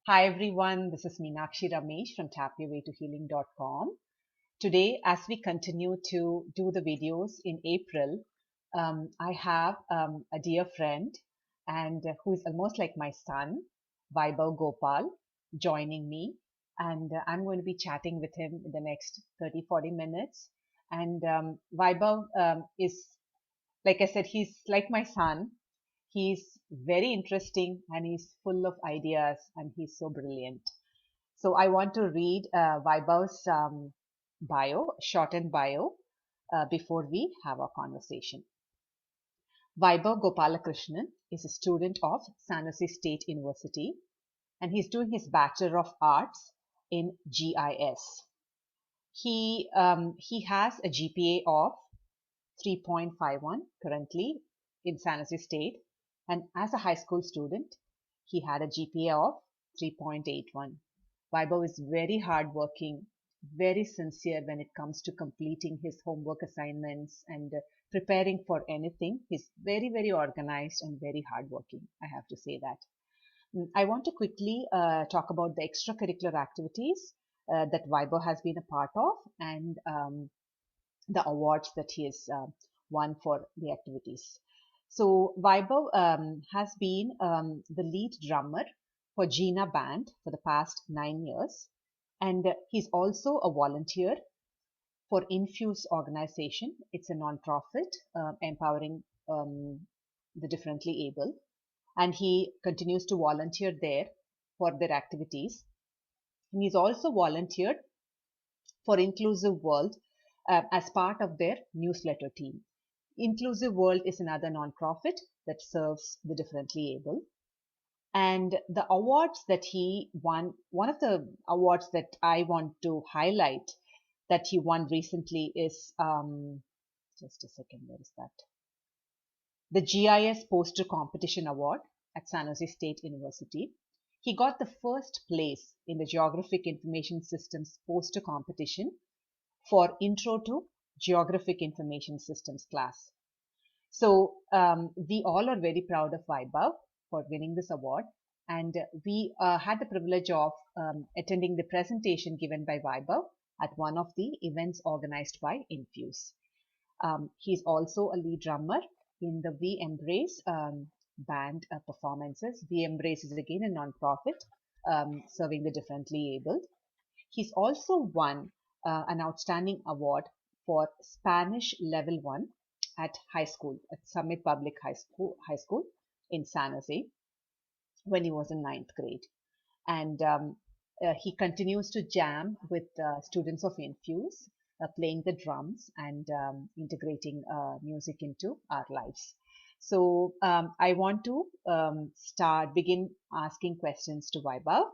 Hi everyone, this is Meenakshi Ramesh from tapyourwaytohealing.com. Today, as we continue to do the videos in April, I have a dear friend and who is almost like my son, Vaibhav Gopal, joining me. And I'm going to be chatting with him in the next 30-40 minutes. And Vaibhav is, like I said, he's like my son. He's very interesting and he's full of ideas and he's so brilliant. So I want to read Vaibhav's shortened bio, before we have our conversation. Vaibhav Gopalakrishnan is a student of San Jose State University and he's doing his Bachelor of Arts in GIS. He has a GPA of 3.51 currently in San Jose State, and as a high school student, he had a GPA of 3.81. Vaibhav is very hardworking, very sincere when it comes to completing his homework assignments and preparing for anything. He's very, very organized and very hardworking. I have to say that. I want to quickly talk about the extracurricular activities that Vaibhav has been a part of and the awards that he has won for the activities. So Vaibhav has been the lead drummer for Gina Band for the past 9 years, and he's also a volunteer for Infuse organization. It's a non-profit empowering the differently able, and he continues to volunteer there for their activities. And he's also volunteered for Inclusive World as part of their newsletter team. Inclusive World is another nonprofit that serves the differently able. And the awards that he won, one of the awards that I want to highlight that he won recently is, just a second, where is that? The GIS Poster Competition Award at San Jose State University. He got the first place in the Geographic Information Systems Poster Competition for Intro to Geographic Information Systems class. So we all are very proud of Vaibhav for winning this award. And we had the privilege of attending the presentation given by Vaibhav at one of the events organized by Infuse. He's also a lead drummer in the We Embrace band performances. We Embrace is again a nonprofit serving the differently abled. He's also won an outstanding award for Spanish Level 1 at high school, at Summit Public High School in San Jose when he was in ninth grade. And he continues to jam with students of Infuse, playing the drums and integrating music into our lives. So I want to begin asking questions to Vaibhav.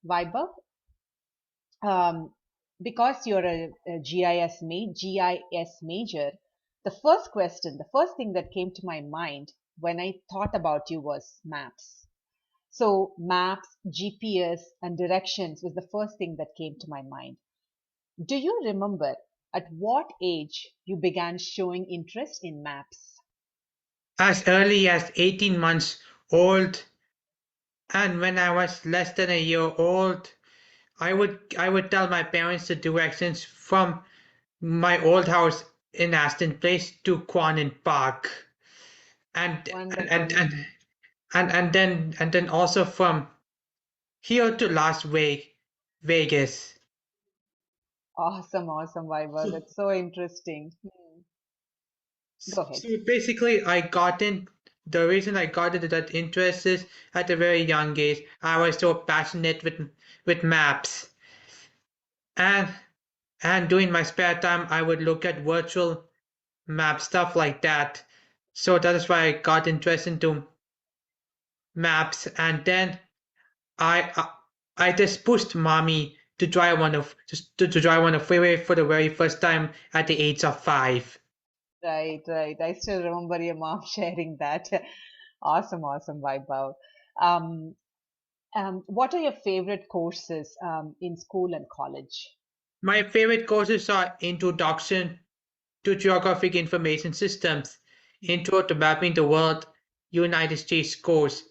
Vaibhav, um, because you're a GIS major, the first thing that came to my mind when I thought about you was maps. So maps, GPS, and directions was the first thing that came to my mind. Do you remember at what age you began showing interest in maps? As early as 18 months old, and when I was less than a year old, I would tell my parents the directions from my old house in Aston Place to Quannon Park, and and and Wonderful. and and then also from here to Vegas. Awesome, awesome, Vaibhav. So, That's so interesting. Go ahead. so basically, the reason I got into that interest is at a very young age, I was so passionate with maps. And and during my spare time, I would look at virtual map stuff like that. So that is why I got interested into maps. And then I just pushed mommy to try to try one of freeway for the very first time at the age of 5. Right, right. I still remember your mom sharing that. Awesome, awesome, Vaibhav. Um, what are your favorite courses in school and college? My favorite courses are Introduction to Geographic Information Systems, Intro to Mapping the World, United States course.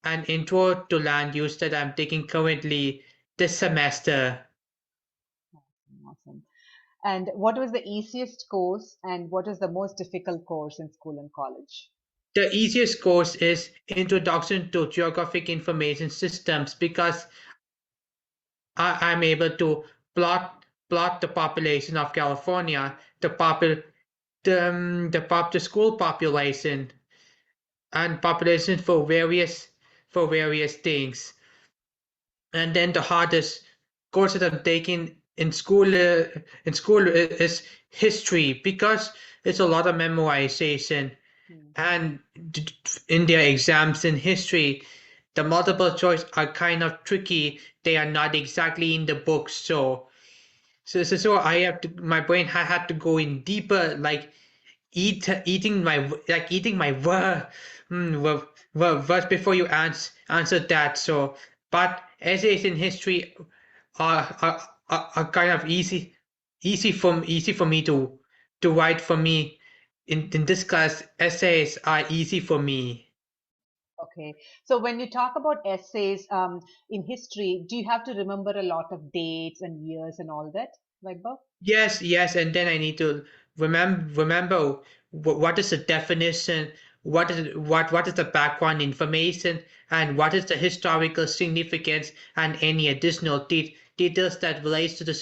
an intro to land use that I'm taking currently this semester. Awesome. And what was the easiest course and what is the most difficult course in school and college? The easiest course is Introduction to Geographic Information Systems because I'm able to plot the population of California, the school population and population for various things. And then the hardest course that I'm taking in school is history because it's a lot of memorization. Hmm. And in their exams in history, the multiple choice are kind of tricky. They are not exactly in the books, so I have to. My brain had to go in deeper, like eating my words before you answer that. So, but essays in history are kind of easy for me to write for me. In this class, essays are easy for me. Okay. So when you talk about essays in history, do you have to remember a lot of dates and years and all that, Vaibhav? Yes, yes, and then I need to remember what is the definition, what is the background information, and what is the historical significance, and any additional details that relates to the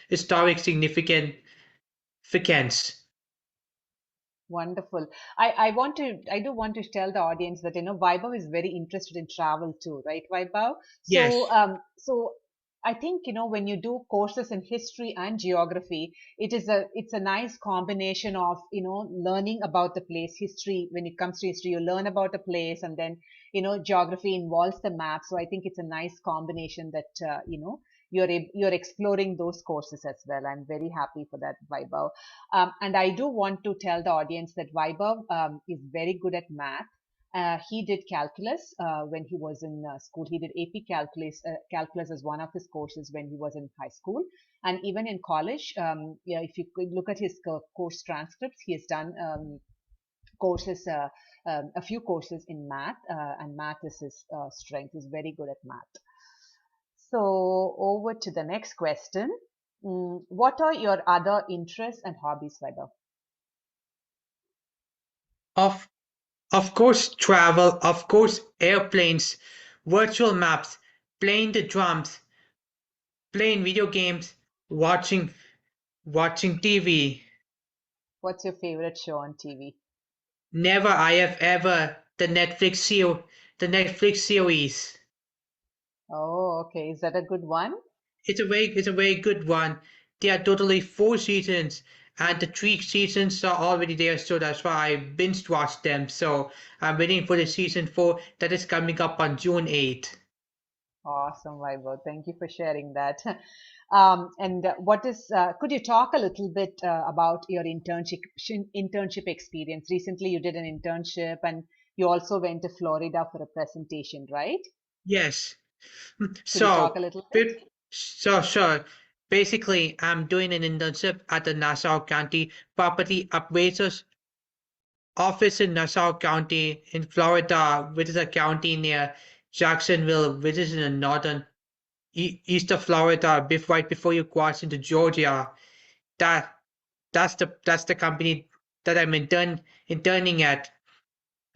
historic significance. Wonderful. I do want to tell the audience that, Vaibhav is very interested in travel too, right, Vaibhav? So, Yes, I think, when you do courses in history and geography, it's a nice combination of, learning about the place, history. When it comes to history, you learn about a place, and then, geography involves the map. So I think it's a nice combination that, you're exploring those courses as well. I'm very happy for that, Vaibhav. And I do want to tell the audience that Vaibhav is very good at math. He did calculus when he was in school. He did AP calculus as one of his courses when he was in high school. And even in college, yeah, if you could look at his course transcripts, he has done courses, a few courses in math, and math is his strength. He's very good at math. So over to the next question. What are your other interests and hobbies, Vaibhav? of of course travel, of course airplanes, virtual maps, playing the drums, playing video games, watching watching TV. What's your favorite show on TV? Never I have ever the Netflix series. Oh, okay. Is that a good one? It's a very good one. There are totally 4 seasons, and the 3 seasons are already there, so that's why I binge watched them. So I'm waiting for the season 4 that is coming up on June 8th. Awesome, Vaibhav. Thank you for sharing that. And could you talk a little bit about your internship experience? Recently, you did an internship and you also went to Florida for a presentation, right? Yes. Could you talk a So, little bit? sure. Basically, I'm doing an internship at the Nassau County Property Appraisers Office in Nassau County in Florida, which is a county near Jacksonville, which is in the northern east of Florida, right before you cross into Georgia. That that's the company that I'm interning at.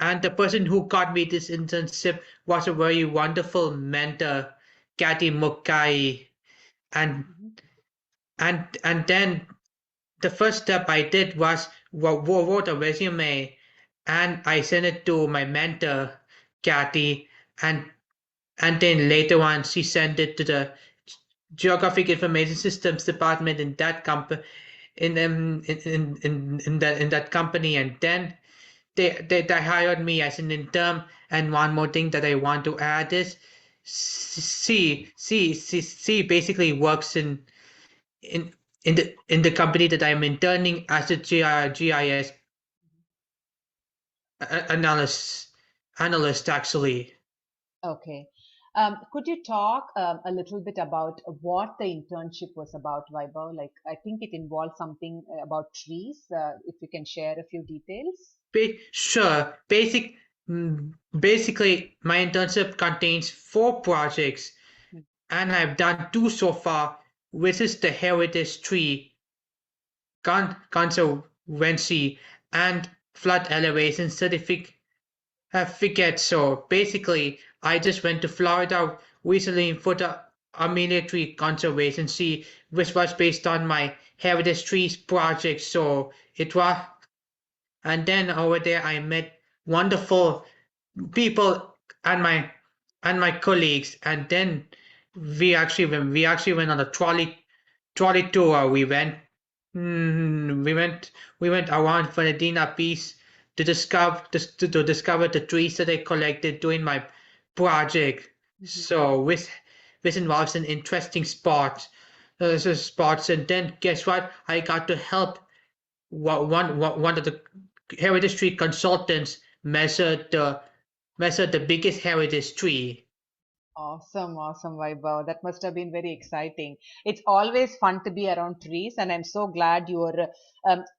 And the person who got me this internship was a very wonderful mentor, Kathy Mukai. And Mhm. and then the first step I did was wrote a resume and I sent it to my mentor, Kathy, and and then later on she sent it to the Geographic Information Systems department in that company in that company, and then they hired me as an intern. And one more thing that I want to add is she basically works in in the company that I'm interning as a GIS analyst actually. Okay. Could you talk a little bit about what the internship was about, Vaibhav? Like, I think it involved something about trees. If you can share a few details. Sure. Basically, my internship contains 4 projects, Mm. and I've done 2 so far, which is the Heritage Tree Conservancy and Flood Elevation Certificate. So basically, I just went to Florida recently for the Amelia Tree Conservancy, which was based on my Heritage Trees project. So it was, and then over there I met wonderful people and my colleagues, and then we actually went on a trolley tour. We went around Fernandina Beach to discover the trees that I collected during my project. Mhm. So which involves an interesting spots, and then guess what? I got to help one of the heritage tree consultants measured the biggest heritage tree. Awesome, awesome, Vaibhav. That must have been very exciting. It's always fun to be around trees, and I'm so glad you're.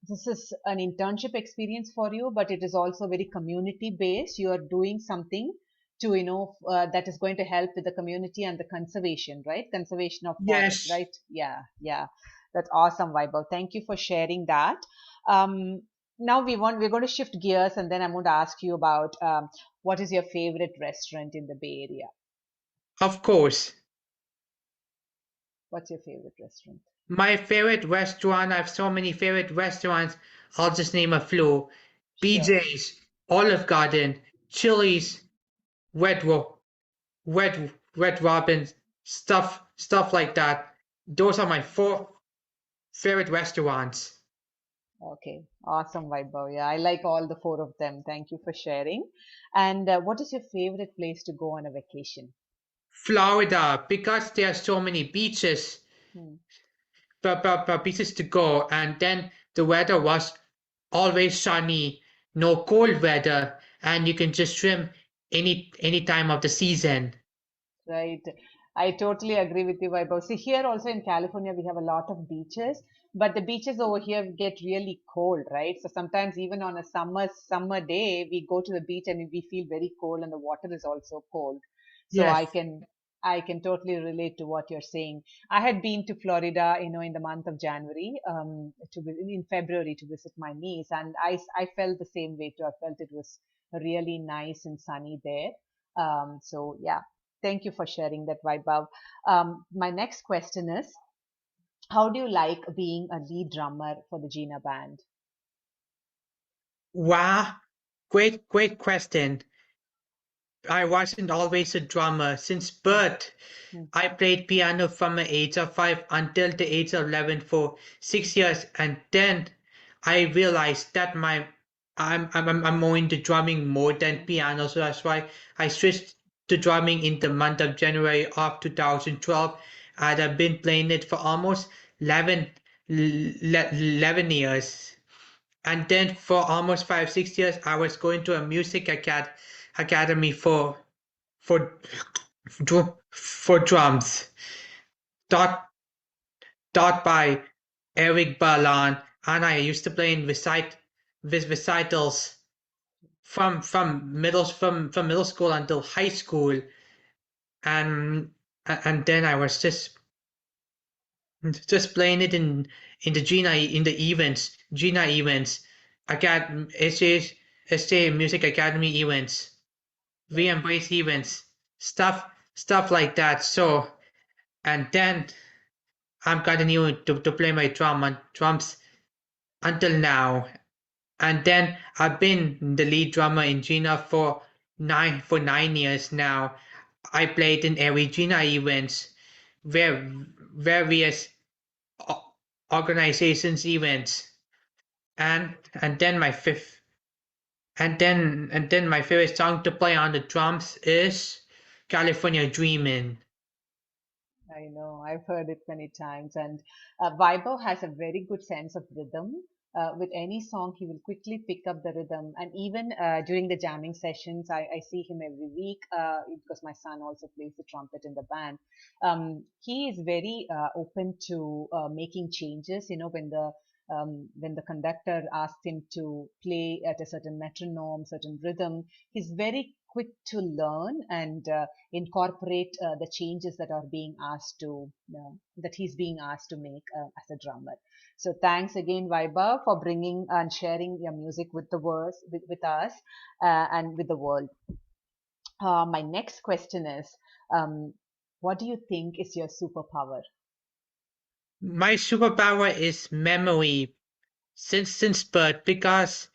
This is an internship experience for you, but it is also very community based. You are doing something to, that is going to help with the community and the conservation, right? Conservation of forest, Yes, right? Yeah, yeah. That's awesome, Vaibhav. Thank you for sharing that. Um, Now we're going to shift gears, and then I'm going to ask you about what is your favorite restaurant in the Bay Area? of course. What's your favorite restaurant? My favorite restaurant, I have so many favorite restaurants. I'll just name a few. Sure. BJ's, Olive Garden, Chili's, Red Ro- Red Robin, stuff like that. Those are my 4 favorite restaurants. Okay. Awesome, Vaibhav. Yeah, I like all the four of them. Thank you for sharing. And what is your favorite place to go on a vacation? Florida, because there are so many Hmm. beaches to go, and then the weather was always sunny, no cold weather, and you can just swim any time of the season. Right. I totally agree with you, Vaibhav. See, here also in California, we have a lot of beaches, but the beaches over here get really cold, right? So sometimes even on a summer day, we go to the beach and we feel very cold, and the water is also cold. So Yes, I can totally relate to what you're saying. I had been to Florida, in the month of January, in February to visit my niece, and I felt the same way too. I felt it was really nice and sunny there. So yeah. Thank you for sharing that, Vaibhav. My next question is, how do you like being a lead drummer for the Gina band? wow, great question. I wasn't always a drummer since Hmm, birth. hmm, I played piano from the age of 5 until the age of 11 for 6 years, and then I realized that I'm more into drumming more than hmm. piano, so that's why I switched to drumming in the month of January of 2012, and I've been playing it for almost 11, 11 years. And then for almost 5 6 years, I was going to a academy for for drums, taught taught by Eric Balan, and I used to play in recitals from middle school until high school, and and then I was just playing it in the Gina events, SJ Music Academy events, Right. we embrace events, stuff like that. So, and then I'm continuing to play my drums until now. And then I've been the lead drummer in Gina for 9 years now. I played in every Gina events, where various organizations events, and then my fifth and then my favorite song to play on the drums is California Dreamin'. I know, I've heard it many times. And Vaibhav has a very good sense of rhythm. With any song, he will quickly pick up the rhythm. And even during the jamming sessions, I see him every week because my son also plays the trumpet in the band. He is very open to making changes, when the when the conductor asks him to play at a certain metronome, certain rhythm, he's very quick to learn and incorporate the changes that are being asked to that he's being asked to make as a drummer. So thanks again, Vaibhav, for bringing and sharing your music with the world, with us, and with the world. My next question is, um, what do you think is your superpower? My superpower is memory since birth because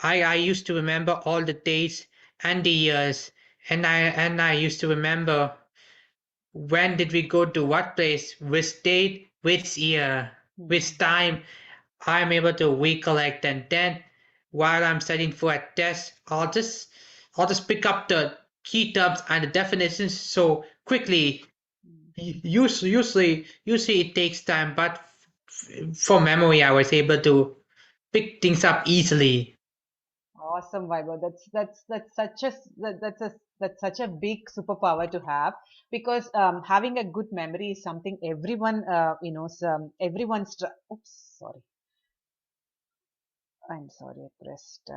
I used to remember all the days and the years, and I used to remember when did we go to what place, which date, which year, which Hmm. time. I'm able to recollect, and then while I'm studying for a test, I'll just pick up the key terms and the definitions so quickly. Hmm. Usually it takes time, but for memory, I was able to pick things up easily. Awesome, Vaibhav. That's such a that's such a big superpower to have, because having a good memory is something everyone oops, sorry. I'm sorry, I pressed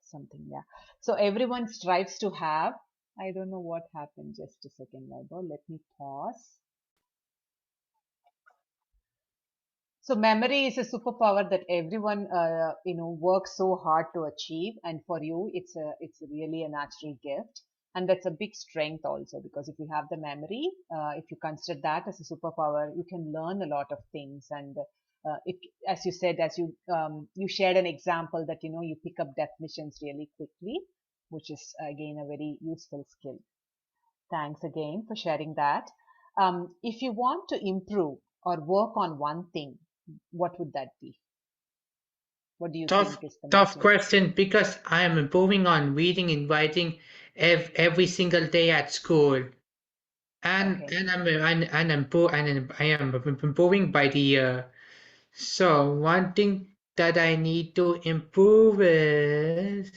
something. Yeah. So everyone strives to have. I don't know what happened. Just a second, Vaibhav. Let me pause. So memory is a superpower that everyone, works so hard to achieve. And for you, it's really a natural gift. And that's a big strength also, because if you have the memory, if you consider that as a superpower, you can learn a lot of things. And it, as you said, you shared an example that, you pick up definitions really quickly, which is again a very useful skill. Thanks again for sharing that. If you want to improve or work on one thing, what would that be? What do you Tough, think is the most tough important? question because I am improving on reading and writing every single day at school, and Okay. and I'm and I'm pro- and I am improving by the year. So one thing that I need to improve is,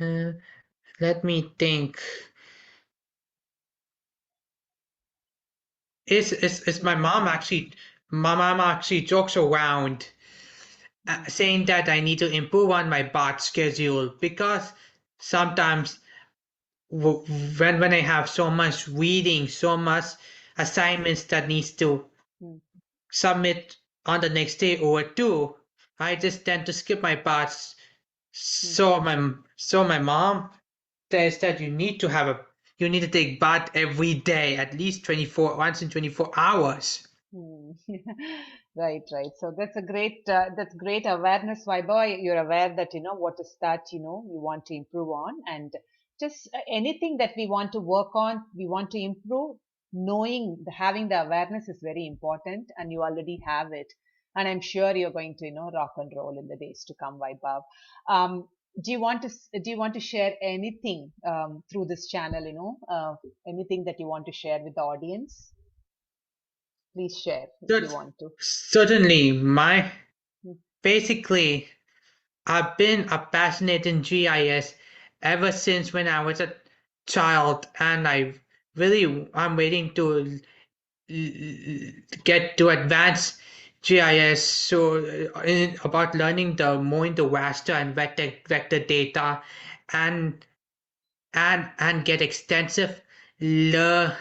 uh, let me think. Is my Mm, mom actually? My mom actually jokes around, mm, saying that I need to improve on my bath schedule because sometimes when I have so much reading, so much assignments that needs to mm, submit on the next day or two, I just tend to skip my parts. mm, So my mom says that you need to take bath every day, at least 24 once in 24 hours. mm. Right, right. So that's great awareness, Vaibhav. You're aware that, what is that, we want to improve on, and just anything that we want to work on, we want to improve, having the awareness is very important, and you already have it. And I'm sure you're going to, rock and roll in the days to come, Vaibhav. Um, do you want to share anything through this channel, anything that you want to share with the audience? Please share if you Cert- want to. Certainly, my Mm, basically I've been a passionate in GIS ever since when I was a child, and I'm waiting to get to advanced GIS. So about learning the more into raster and vector data, and and get extensive lear,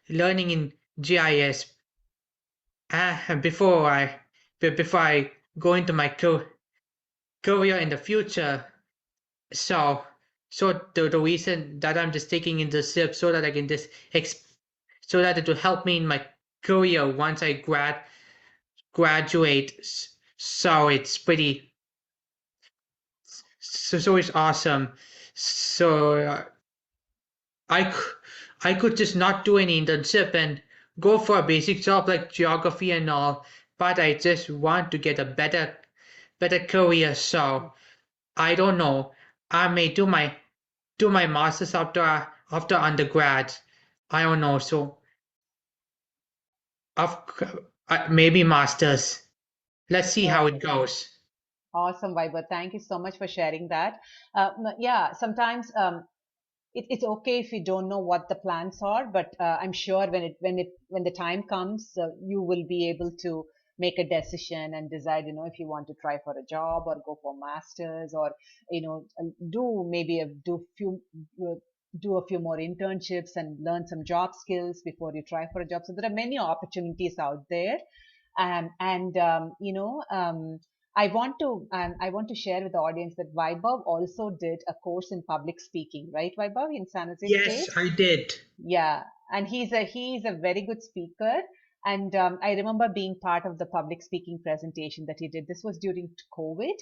learning in GIS before I go into my career in the future. So, the reason that I'm just taking in the SIP so that I can just so that it will help me in my career once I graduate. So it's pretty, so it's awesome. So I I could just not do any internship and go for a basic job like geography and all, but I just want to get a better career. mm, So I don't know. I may do my masters after undergrad. I don't know. So of maybe masters. Let's see how it perfect. goes. Awesome, Viber. Thank you so much for sharing that. Yeah, sometimes it's okay if you don't know what the plans are, but I'm sure when the time comes, you will be able to make a decision and decide, if you want to try for a job or go for masters, or, do maybe uh, do a few more internships and learn some job skills before you try for a job. So there are many opportunities out there. And I want to share with the audience that Vaibhav also did a course in public speaking, right, Vaibhav, in San Jose Yes, State? I did. Yeah, and he's a very good speaker. And I remember being part of the public speaking presentation that he did. This was during COVID,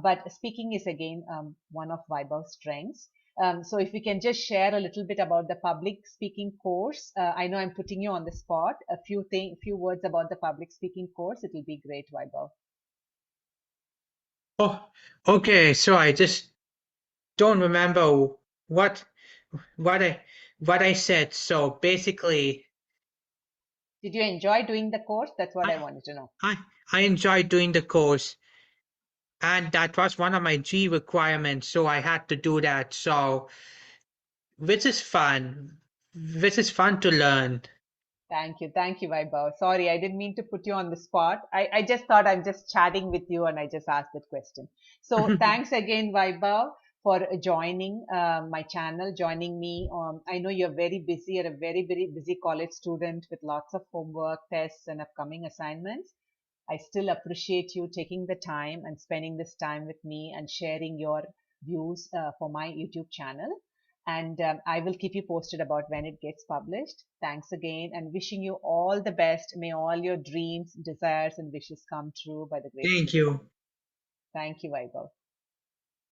but speaking is again one of Vaibhav's strengths. So if we can just share a little bit about the public speaking course. I know I'm putting you on the spot. Few words about the public speaking course. It will be great, Vaibhav. Oh, okay. So I just don't remember what what I what I said. So basically, Did you enjoy doing the course? That's what I I wanted to know. I I enjoyed doing the course, and that was one of my G requirements. So I had to do that. So which is fun. Which is fun to learn. Thank you. Thank you, Vaibhav. Sorry, I didn't mean to put you on the spot. I just thought I'm just chatting with you and I just asked that question. So thanks again, Vaibhav, for joining my channel, joining me. I know you're very busy, you're a very, very busy college student with lots of homework, tests, and upcoming assignments. I still appreciate you taking the time and spending this time with me and sharing your views for my YouTube channel. And I will keep you posted about when it gets published. Thanks again and wishing you all the best. May all your dreams, desires, and wishes come true by the grace of Thank the divine. you. Thank you, Vaibhav.